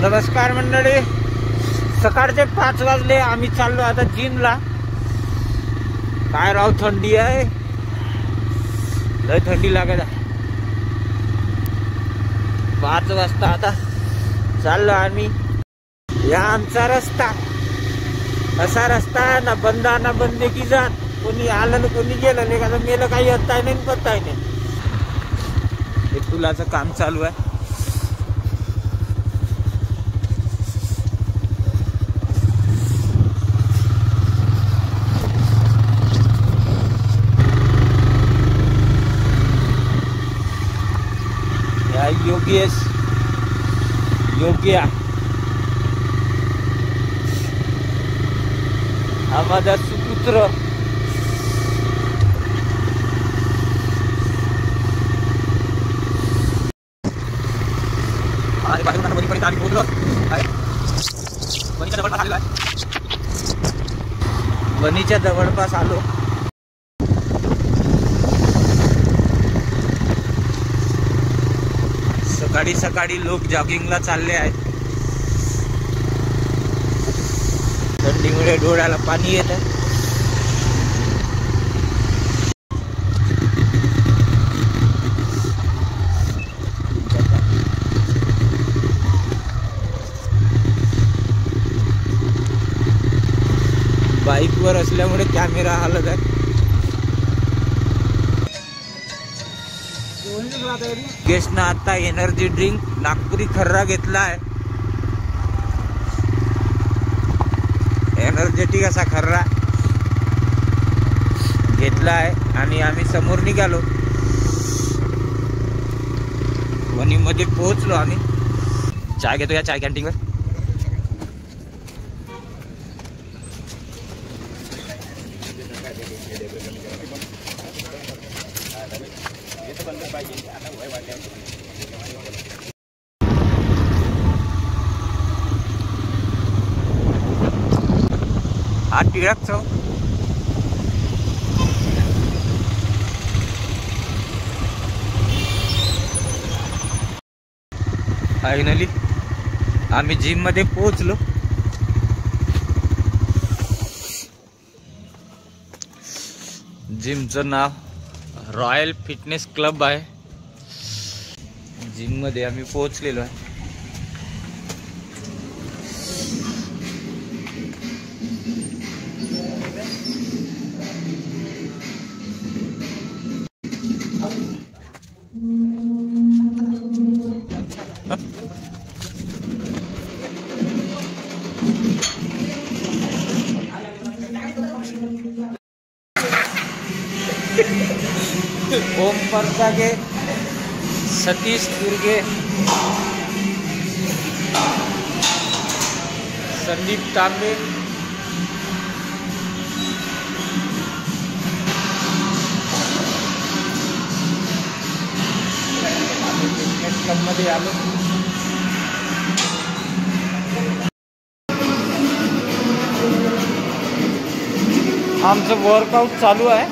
नमस्कार मंडळी, सकाळचे 5 वाजले. आम्ही चाललो आता जिमला. काय राव थंडी आहे, लय थंडी लागत आहे. 5 वाजता आता चाललो आम्ही. या आमचा रस्ता, असा रस्ता आहे ना, बंदा ना बंदे की जात. कोणी आलं ना कोणी गेलं नाही का, मेलं काही येताय नाही पत्ताय नाही. हे पुलाचं काम चालू आहे. योगेश योग्या हा माझा सुपुत्र. वणीच्या जवळपास आलो. सकाळी सकाळी लोक जॉगिंगला चालले आहेत. थंडीमुळे डोळ्याला पाणी येत आहे. बाईकवर असल्यामुळे कॅमेरा हलत आहे. गेस्टनं आता एनर्जी ड्रिंक नागपुरी खर्रा घेतला आहे. एनर्जेटिक असा खर्रा घेतला आहे आणि आम्ही समोर निघालो. वणीमध्ये पोहोचलो आम्ही. चाय घेतो या चाय कॅन्टीनवर. हा टिळक चौक. फायनली आम्ही जिम मध्ये पोहोचलो. जिमचं नाव रॉयल फिटनेस क्लब आहे. जिम मध्ये आम्ही पोहोचलेलो आहे. ओम परजागे, सतीश दुर्गे, संदीप तांबे, क्लब मध्ये आलो. आमचं वर्कआउट चालू आहे.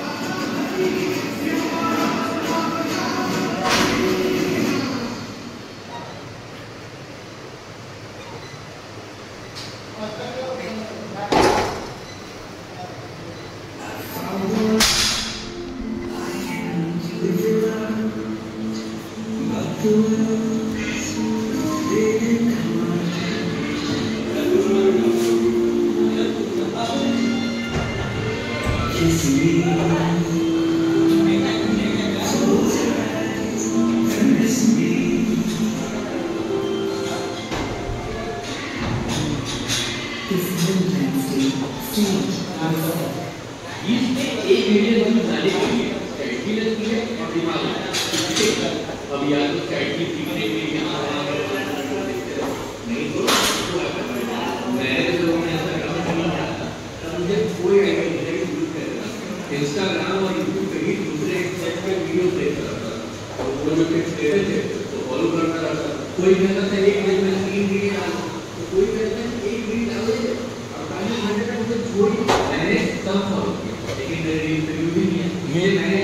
इंस्टाग्राम और यूट्यूब पे ही दूसरे एक सेट पे वीडियो देख रहा था, तो वो जो टिप्स दे रहे थे तो फॉलो करता रहा था. कोई कहता था एक दिन में 3 वीडियो डालो, तो कोई कहता है 1 वीडियो डालो. 48 घंटे तक मुझे छोड़ी. मैंने सब फॉलो किया, लेकिन मेरे इंटरव्यू भी नहीं है. ये मैंने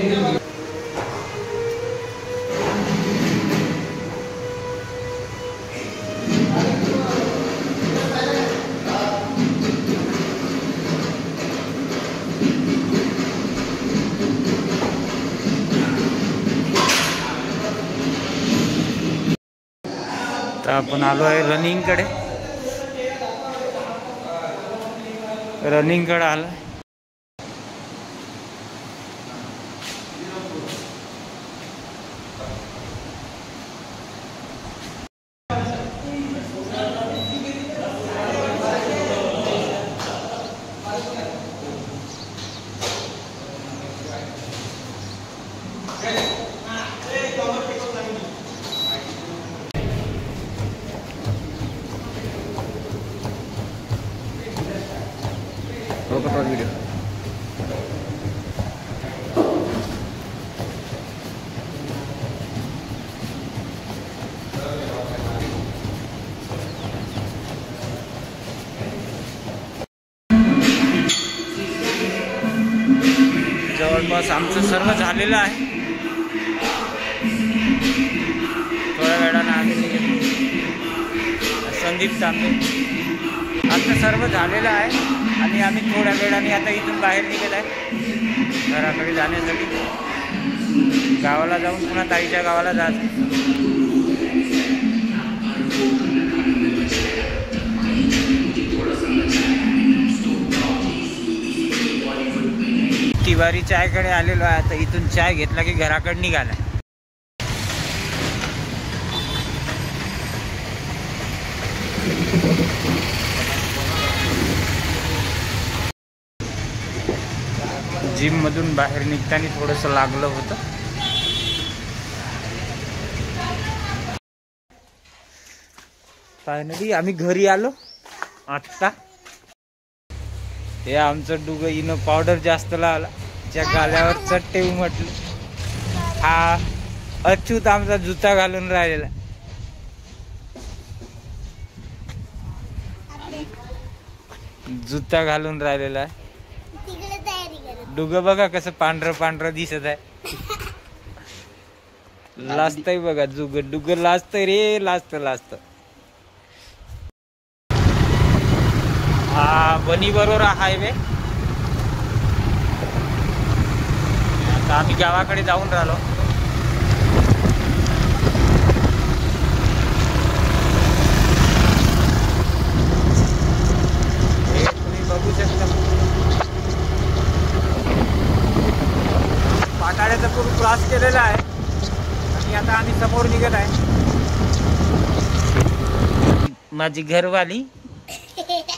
आता आपण आलो आहे रनिंग कडे आलो. व्हिडिओ जवळपास आमचं सर्व झालेलं आहे. थोड्या वेळानं आम्ही संदीप तांबे आमचं सर्व झालेलं आहे आणि आम्ही थोड्या वेळाने आता इथून बाहेर निघत आहे घराकडे जाण्यासाठी. गावाला जाऊन पुन्हा ताईच्या गावाला जायचं. तिवारी चायकडे आलेलो आहे. आता इथून चाय घेतला की घराकडे निघाला. जिम मधून बाहेर निघताना थोडंसं लागलं होतं. फायनली आम्ही घरी आलो आत्ता. हे आमचं डुग इनो पावडर जास्त लावला, त्या गाल्यावर चट्टे उमटले. हा अच्युत आमचा जुता घालून राहिलेला. जुता घालून राहिलेला आहे. डुग बघा कसं पांढरं पांढरं दिसत आहे. लाजतय बघा डुग लाजतय रे, लाजत. हा बनी बरोबर हायवे. आता आम्ही गावाकडे जाऊन राहिलो. हे तुम्ही बघू शकता पाटाड्याचा पूर्ण क्रॉस केलेला आहे आणि आता आम्ही समोर निघत आहे. माझी घरवाली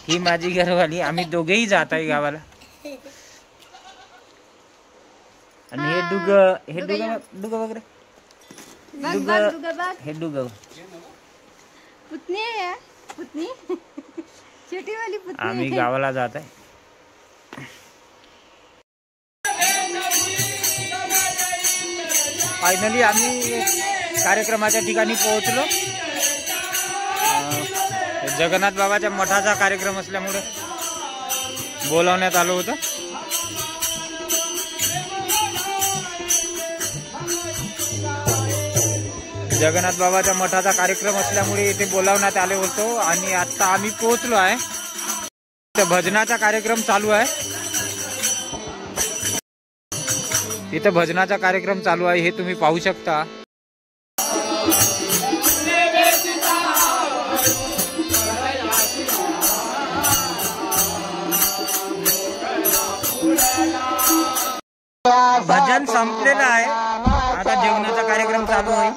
ही माझी घरवाली, आम्ही दोघेही जात आहे गावाला. आणि हे डुग वगैरे हे डुग पुतणी छोटी वाली पुतणी. आम्ही गावाला जात आहे. फायनली आम्ही कार्यक्रमाच्या ठिकाणी पोहोचलो. जगन्नाथ बाबाच्या मठाचा कार्यक्रम असल्यामुळे बोलावण्यात आलं होतं. जगन्नाथ बाबाच्या मठाचा कार्यक्रम असल्यामुळे इथे बोलावण्यात आले होतो. आणि आता आम्ही पोहोचलो आहे. इथं भजनाचा कार्यक्रम चालू आहे. इथं भजनाचा कार्यक्रम चालू आहे, हे तुम्ही पाहू शकता. भजन संपलेलं आहे. आता जेवणाचा कार्यक्रम चालू आहे.